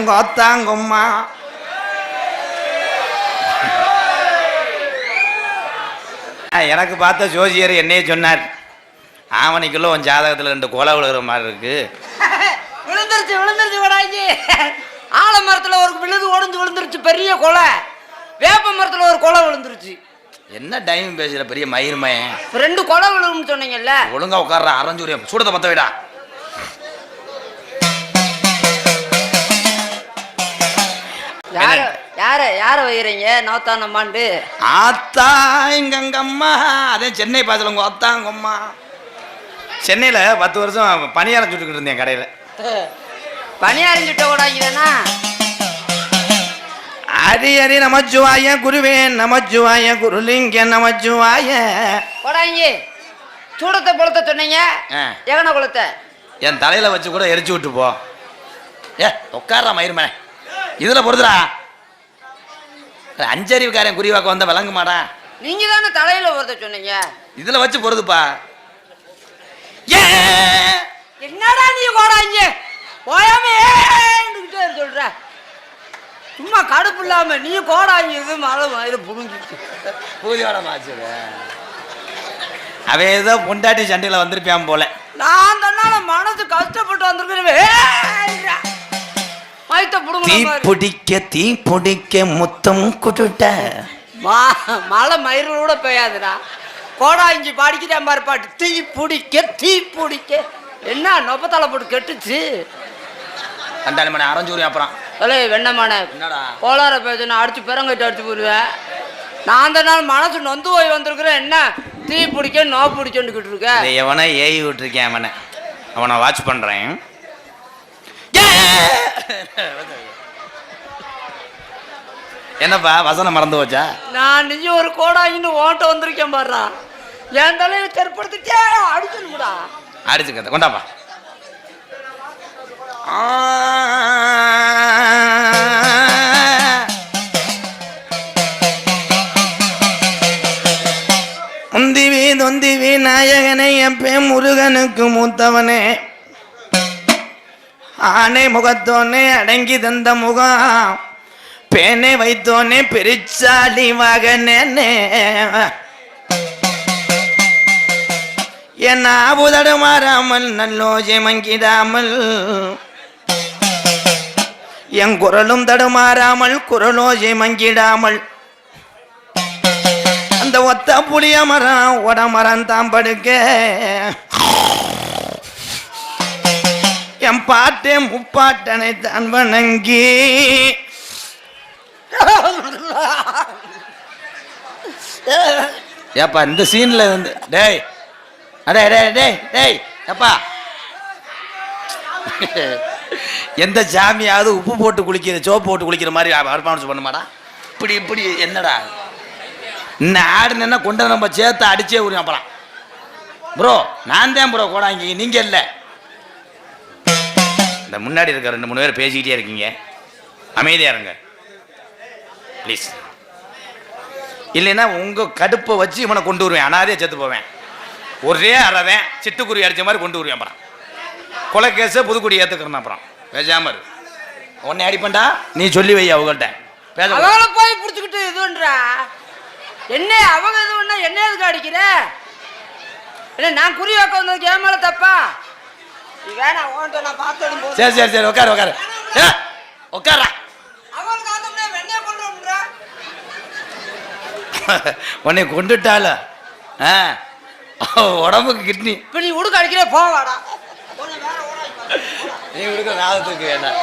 கொத்தாங்கும்மா எனக்கு பார்த்த ஜோசியர் என்னையே சொன்னார், ஆவணிக்குள்ள உன் ஜாதகத்தில் 2 கொலை விழுகிற மாதிரி இருக்கு. விழுந்துருச்சு விடாங்க. ஆலமரத்தில் ஒரு விழுது உடஞ்சு விழுந்துருச்சு, பெரிய கொலை. வேப்ப மரத்தில் ஒரு கொலை விழுந்துருச்சு. என்ன டைம் பேசுற பெரிய மயிர்மயன்? 2 கொலை விழுன்னு சொன்னீங்கல்ல. ஒழுங்கா உட்கார்ற அரஞ்சூரியம் சூடத்தை பத்த விடா. யார வைக்கிறீங்க? நோத்தானம்மாண்டு ஆத்தா எங்க அம்மா. அதே சென்னை பாத்துல உங்க அத்தாங்க அம்மா. சென்னையில 10 வருஷம் பணியாரம் சுட்டுக்கிட்டு இருந்தேன் கடையில. பணியாரம் சுட்ட கூடாதுன்னா ஹரி ஹரி நமச்சிவாய குருவே நமச்சிவாய குருலிங்க நமச்சிவாய போடாங்க. சூடத்தை குளத்தை சொன்னீங்க, எவன குளத்தை? என் தலையில வச்சு கூட எரிச்சு விட்டு போ. உட்கார்றா மயிர்மேன. இதுல பொறுத்துடா. அஞ்சறிவுக்காரன் குறிவாக்க வந்த விளங்க மாடா. நீங்க தானே தலையில பொறுத்த சொன்னீங்க. இதுல வச்சு பொறுதுப்பா. என்னடா நீ கோடாங்க போயாமே சொல்ற? சும்மா கடுப்பு இல்லாம நீ கோடாங்க. இது மழை மயிறு புரிஞ்சிச்சு. பூஜையோட மாச்சு. அவன் ஏதோ பொண்டாட்டி சண்டையில வந்திருப்பான் போல. நான் தன்னால மனசு கஷ்டப்பட்டு வந்திருக்கிறேன். தீ பிடிக்க முத்தம் குட்டுட்ட. மழை மயிரோட பெய்யாதுடா. கோடாங்கி பாடிக்கிறேன் பாரு பாட்டு. தீ பிடிக்க என்ன நொப்பத்தலை போட்டு கெட்டுச்சு. கண்டாளி மணி அரஞ்சூரி அப்புறம் வெண்ணமான கோளார பேசுனா அடிச்சு பெறங்கிட்டு அடிச்சு போடுவேன். நான் அந்த நாள் மனசு நொந்து போய் வந்திருக்கிறேன். என்ன தீ பிடிக்க நோ பிடிச்சுக்கிட்டு இருக்க? எவனை ஏவி விட்டுருக்கேன். அவனை வாட்ச் பண்றேன். என்னப்பா வசனம் மறந்து வச்சா? நான் நீ ஒரு கோடாயின்னு ஓட்ட வந்திருக்கேன் பாடுறா. என் தலையில கற்படுத்திட்டே அடிச்சுடா. அடிச்சுக்க கொண்டாப்பா. தொந்திவி நாயகனை எப்பே முருகனுக்கு மூத்தவனே, ஆனை முகத்தோனே அடங்கி தந்த முகம், பேனை வைத்தோனே பெருச்சாலி மகனே, என் ஆபுதடுமாறாமல் நல்லோஜை மங்கிடாமல், என் குரலும் தடுமாறாமல் குரலோஜை மங்கிடாமல், அந்த ஒத்த புளிய மரம் உடமரம் தான் படுக்க, என் பாட்டே முப்பாட்டனை தான் வணங்கி, ஏப்பா இந்த சீன்ல வந்து டேய் அடே டேய் டேய் டேய் ஏப்பா, எந்த சாமியாவது உப்பு போட்டு குளிக்கிற சோப்பு போட்டு குளிக்கிற மாதிரி பர்ஃபார்மன்ஸ் பண்ணுமாடா? இப்படி இப்படி என்னடா இன்னும் ஆடுனா கொண்ட நம்ம சேர்த்து அடிச்சே விடுவோம். அப்புறம் ப்ரோ நான் தான் ப்ரோ கோடாங்கி, நீங்க இல்லை. இந்த முன்னாடி இருக்க 2-3 பேர் பேசிக்கிட்டே இருக்கீங்க, அமைதியா இருங்க ப்ளீஸ். இல்லைன்னா உங்க கடுப்பை வச்சு இவனை கொண்டு வருவேன், அனாதே செத்து போவேன். ஒரே அறவேன் சிட்டுக்குருவி அடிச்ச மாதிரி கொண்டு வருவேன். அப்புறம் கொலை கேஸை புதுக்குடி ஏத்துக்கிறேன். அப்புறம் பேசாம இரு. உன்னை அடிப்பண்டா நீ சொல்லி வை அவங்கள்ட்ட. அவங்கள போய் பிடிச்சிக்கிட்டு இதுன்றா என்ன? அவங்க இது பண்ணா என்ன எதுக்கு அடிக்கிற? இல்லை நான் குறி வைக்க வந்ததுக்கு என் மேல தப்பா? வேணாம் ஓன்ட்ட நான் பார்த்து. சரி சரி சரி உட்காரு உட்காரு உட்காரா. உன்னை கொண்டுட்டால உடம்புக்கு கிட்னி. இப்ப நீ உடுக்க அடிக்கிற போவாடா. நீ உடுக்க நாதத்துக்கு வேணாம்.